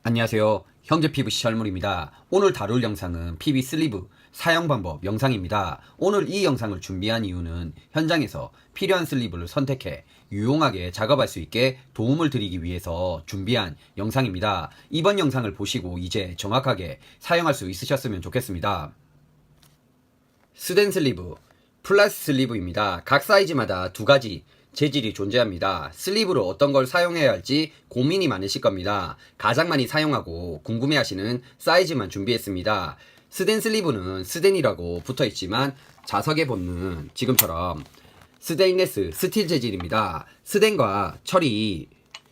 안녕하세요. 형제 PVC 철물입니다. 오늘 다룰 영상은 PV 슬리브 사용 방법 영상입니다. 오늘 이 영상을 준비한 이유는 현장에서 필요한 슬리브를 선택해 유용하게 작업할 수 있게 도움을 드리기 위해서 준비한 영상입니다. 이번 영상을 보시고 이제 정확하게 사용할 수 있으셨으면 좋겠습니다. 스댄 슬리브, 플라스 슬리브입니다. 각 사이즈마다 두 가지 재질이 존재합니다. 슬리브로 어떤 걸 사용해야 할지 고민이 많으실 겁니다. 가장 많이 사용하고 궁금해하시는 사이즈만 준비했습니다. 스댄 슬리브는 스댄이라고 붙어있지만 자석에 붙는 지금처럼 스테인레스 스틸 재질입니다. 스댄과 철이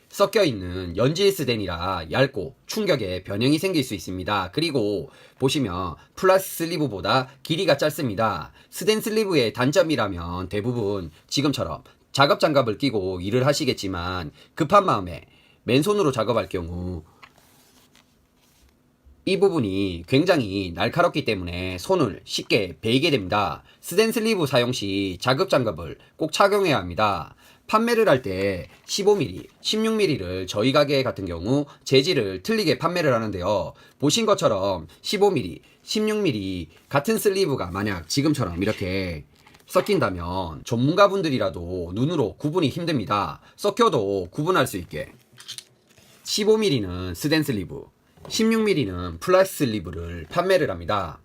섞여있는 연질 스댄이라 얇고 충격에 변형이 생길 수 있습니다. 그리고 보시면 플라스 슬리브보다 길이가 짧습니다. 스댄 슬리브의 단점이라면 대부분 지금처럼 작업 장갑을 끼고 일을 하시겠지만 급한 마음에 맨손으로 작업할 경우 이 부분이 굉장히 날카롭기 때문에 손을 쉽게 베이게 됩니다. 스댄 슬리브 사용 시 자급 장갑을 꼭 착용해야 합니다. 판매를 할 때 15mm, 16mm를 저희 가게 같은 경우 재질을 틀리게 판매를 하는데요. 보신 것처럼 15mm, 16mm 같은 슬리브가 만약 지금처럼 이렇게 섞인다면 전문가분들이라도 눈으로 구분이 힘듭니다. 섞여도 구분할 수 있게 15mm는 스댄 슬리브, 16mm는 플라스 슬리브를 판매를 합니다.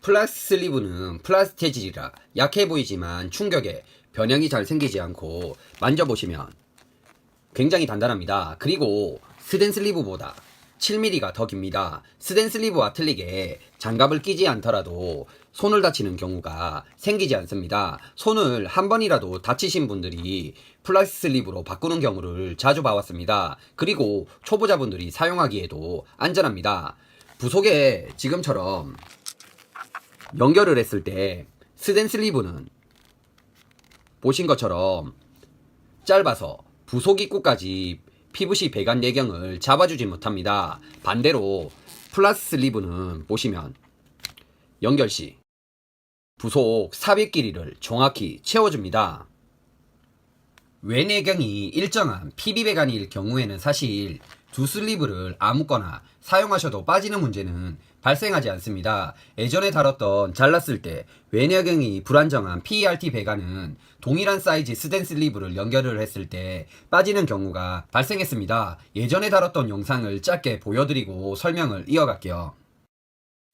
플라스 슬리브는 플라스 재질이라 약해 보이지만 충격에 변형이 잘 생기지 않고 만져보시면 굉장히 단단합니다. 그리고 스댄 슬리브보다 7mm가 더 깁니다. 스댄 슬리브와 틀리게 장갑을 끼지 않더라도 손을 다치는 경우가 생기지 않습니다. 손을 한 번이라도 다치신 분들이 플라스 슬리브로 바꾸는 경우를 자주 봐왔습니다. 그리고 초보자분들이 사용하기에도 안전합니다. 부속에 지금처럼 연결을 했을 때 스댄 슬리브는 보신 것처럼 짧아서 부속 입구까지 PVC 배관 내경을 잡아주지 못합니다. 반대로 플라스 슬리브는 보시면 연결 시 부속 삽입 길이를 정확히 채워줍니다. 외내경이 일정한 PB 배관일 경우에는 사실 두 슬리브를 아무거나 사용하셔도 빠지는 문제는 발생하지 않습니다. 예전에 다뤘던 잘랐을 때 외내경이 불안정한 PERT 배관은 동일한 사이즈 스댄 슬리브를 연결을 했을 때 빠지는 경우가 발생했습니다. 예전에 다뤘던 영상을 짧게 보여드리고 설명을 이어갈게요.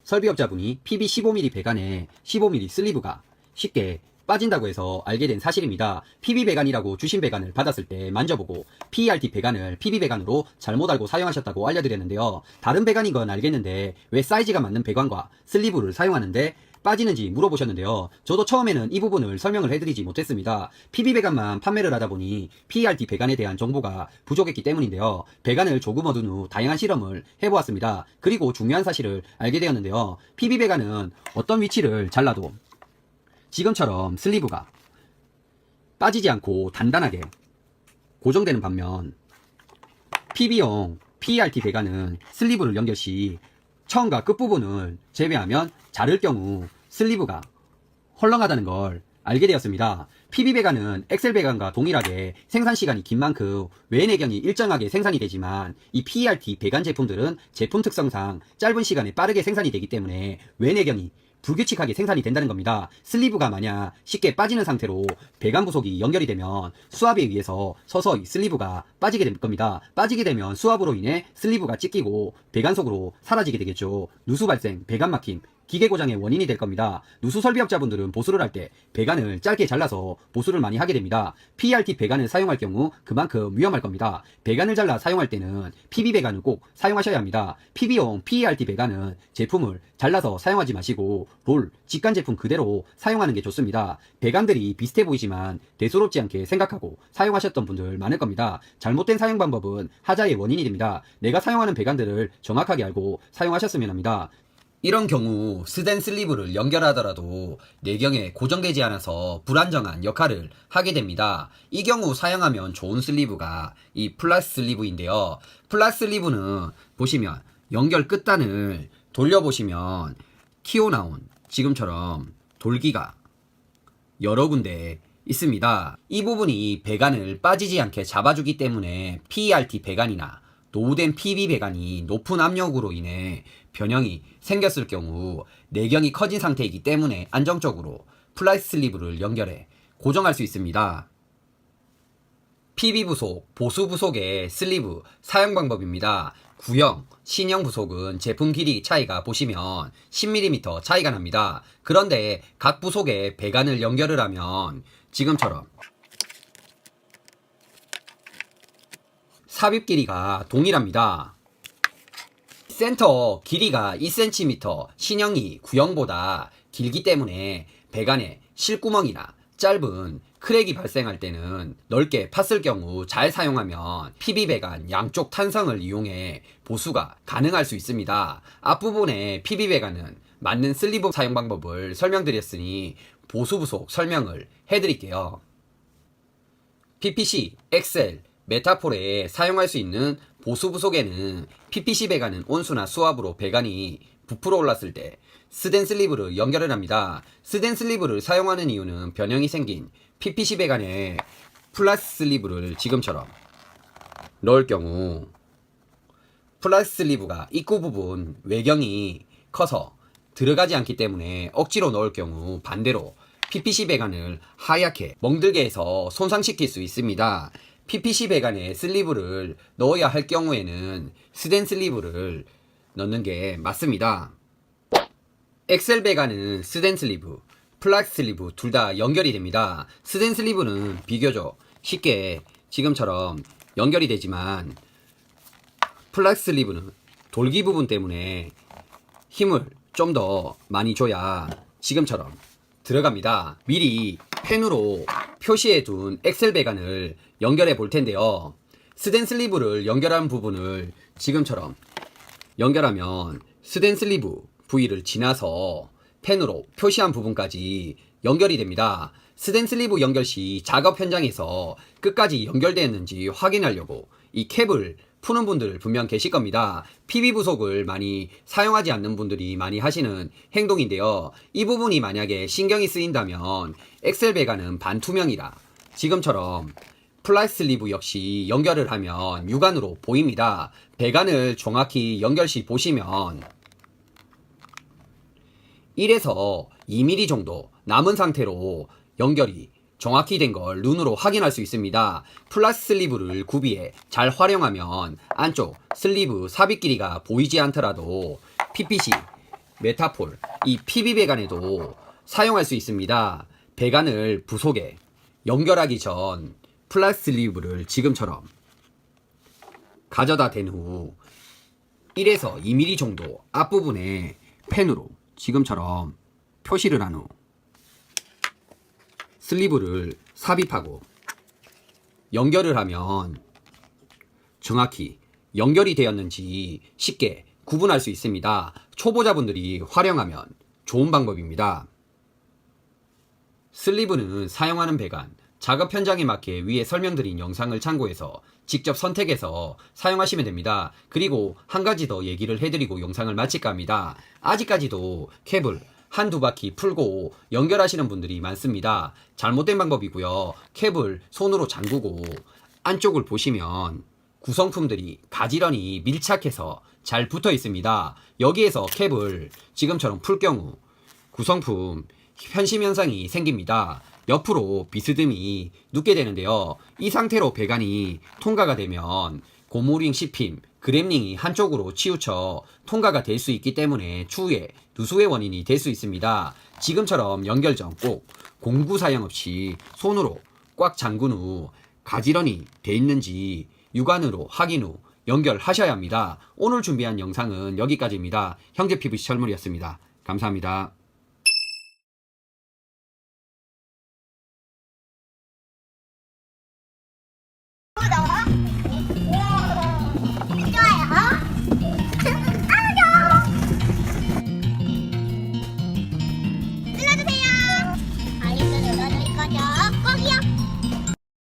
설비업자분이 PB 15mm 배관에 15mm 슬리브가 쉽게 빠진다고 해서 알게 된 사실입니다. PB 배관이라고 주신 배관을 받았을 때 만져보고 PERT 배관을 PB 배관으로 잘못 알고 사용하셨다고 알려드렸는데요. 다른 배관인 건 알겠는데 왜 사이즈가 맞는 배관과 슬리브를 사용하는데 빠지는지 물어보셨는데요. 저도 처음에는 이 부분을 설명을 해드리지 못했습니다. PB 배관만 판매를 하다 보니 PERT 배관에 대한 정보가 부족했기 때문인데요. 배관을 조금 얻은 후 다양한 실험을 해보았습니다. 그리고 중요한 사실을 알게 되었는데요. PB 배관은 어떤 위치를 잘라도 지금처럼 슬리브가 빠지지 않고 단단하게 고정되는 반면 PB용 PERT 배관은 슬리브를 연결 시 처음과 끝부분을 제외하면 자를 경우 슬리브가 헐렁하다는 걸 알게 되었습니다. PB 배관은 엑셀 배관과 동일하게 생산 시간이 긴 만큼 외내경이 일정하게 생산이 되지만 이 PERT 배관 제품들은 제품 특성상 짧은 시간에 빠르게 생산이 되기 때문에 외내경이 불규칙하게 생산이 된다는 겁니다. 슬리브가 만약 쉽게 빠지는 상태로 배관 부속이 연결이 되면 수압에 의해서 서서히 슬리브가 빠지게 될 겁니다. 빠지게 되면 수압으로 인해 슬리브가 찢기고 배관 속으로 사라지게 되겠죠. 누수 발생, 배관 막힘, 기계 고장의 원인이 될 겁니다. 누수 설비업자분들은 보수를 할 때 배관을 짧게 잘라서 보수를 많이 하게 됩니다. PERT 배관을 사용할 경우 그만큼 위험할 겁니다. 배관을 잘라 사용할 때는 PB 배관을 꼭 사용하셔야 합니다. PB용 PERT 배관은 제품을 잘라서 사용하지 마시고 롤, 직관 제품 그대로 사용하는 게 좋습니다. 배관들이 비슷해 보이지만 대수롭지 않게 생각하고 사용하셨던 분들 많을 겁니다. 잘못된 사용 방법은 하자의 원인이 됩니다. 내가 사용하는 배관들을 정확하게 알고 사용하셨으면 합니다. 이런 경우 스댄 슬리브를 연결하더라도 내경에 고정되지 않아서 불안정한 역할을 하게 됩니다. 이 경우 사용하면 좋은 슬리브가 이 플라스 슬리브인데요. 플라스 슬리브는 보시면 연결 끝단을 돌려보시면 튀어나온 지금처럼 돌기가 여러 군데 있습니다. 이 부분이 배관을 빠지지 않게 잡아주기 때문에 PERT 배관이나 노후된 PB 배관이 높은 압력으로 인해 변형이 생겼을 경우 내경이 커진 상태이기 때문에 안정적으로 플라스 슬리브를 연결해 고정할 수 있습니다. PB 부속, 보수 부속의 슬리브 사용 방법입니다. 구형, 신형 부속은 제품 길이 차이가 보시면 10mm 차이가 납니다. 그런데 각 부속에 배관을 연결을 하면 지금처럼 삽입 길이가 동일합니다. 센터 길이가 2cm, 신형이 구형보다 길기 때문에 배관에 실구멍이나 짧은 크랙이 발생할 때는 넓게 팠을 경우 잘 사용하면 PB 배관 양쪽 탄성을 이용해 보수가 가능할 수 있습니다. 앞부분에 PB 배관은 맞는 슬리브 사용 방법을 설명드렸으니 보수 부속 설명을 해드릴게요. PPC, 엑셀, 메타폴에 사용할 수 있는 보수 부속에는 PPC 배관은 온수나 수압으로 배관이 부풀어 올랐을 때 스댄 슬리브를 연결을 합니다. 스댄 슬리브를 사용하는 이유는 변형이 생긴 PPC 배관에 플라스 슬리브를 지금처럼 넣을 경우 플라스 슬리브가 입구 부분 외경이 커서 들어가지 않기 때문에 억지로 넣을 경우 반대로 PPC 배관을 하얗게 멍들게 해서 손상시킬 수 있습니다. PPC 배관에 슬리브를 넣어야 할 경우에는 스댄 슬리브를 넣는 게 맞습니다. 엑셀 배관은 스댄 슬리브, 플라스 슬리브 둘 다 연결이 됩니다. 스댄 슬리브는 비교적 쉽게 지금처럼 연결이 되지만 플라스 슬리브는 돌기 부분 때문에 힘을 좀 더 많이 줘야 지금처럼 들어갑니다. 미리 펜으로 표시해 둔 엑셀 배관을 연결해 볼 텐데요. 스댄 슬리브를 연결한 부분을 지금처럼 연결하면 스댄 슬리브 부위를 지나서 펜으로 표시한 부분까지 연결이 됩니다. 스댄 슬리브 연결 시 작업 현장에서 끝까지 연결되었는지 확인하려고 이 캡을 푸는 분들 분명 계실 겁니다. PB 부속을 많이 사용하지 않는 분들이 많이 하시는 행동인데요. 이 부분이 만약에 신경이 쓰인다면 엑셀 배관은 반투명이라 지금처럼 플라스 슬리브 역시 연결을 하면 육안으로 보입니다. 배관을 정확히 연결 시 보시면 1에서 2mm 정도 남은 상태로 연결이 정확히 된 걸 눈으로 확인할 수 있습니다. 플라스 슬리브를 구비해 잘 활용하면 안쪽 슬리브 삽입 길이가 보이지 않더라도 PPC, 메타폴, 이 PB 배관에도 사용할 수 있습니다. 배관을 부속에 연결하기 전 플라스 슬리브를 지금처럼 가져다 댄 후 1에서 2mm 정도 앞부분에 펜으로 지금처럼 표시를 한 후 슬리브를 삽입하고 연결을 하면 정확히 연결이 되었는지 쉽게 구분할 수 있습니다. 초보자분들이 활용하면 좋은 방법입니다. 슬리브는 사용하는 배관, 작업 현장에 맞게 위에 설명드린 영상을 참고해서 직접 선택해서 사용하시면 됩니다. 그리고 한 가지 더 얘기를 해드리고 영상을 마칠까 합니다. 아직까지도 캡을 한두 바퀴 풀고 연결하시는 분들이 많습니다. 잘못된 방법이고요. 캡을 손으로 잠그고 안쪽을 보시면 구성품들이 가지런히 밀착해서 잘 붙어 있습니다. 여기에서 캡을 지금처럼 풀 경우 구성품 현심 현상이 생깁니다. 옆으로 비스듬히 눕게 되는데요. 이 상태로 배관이 통과가 되면 고무링 씹힘, 그램링이 한쪽으로 치우쳐 통과가 될 수 있기 때문에 추후에 누수의 원인이 될 수 있습니다. 지금처럼 연결 전 꼭 공구 사용 없이 손으로 꽉 잠근 후 가지런히 돼 있는지 육안으로 확인 후 연결하셔야 합니다. 오늘 준비한 영상은 여기까지입니다. 형제 PVC 철물이었습니다. 감사합니다.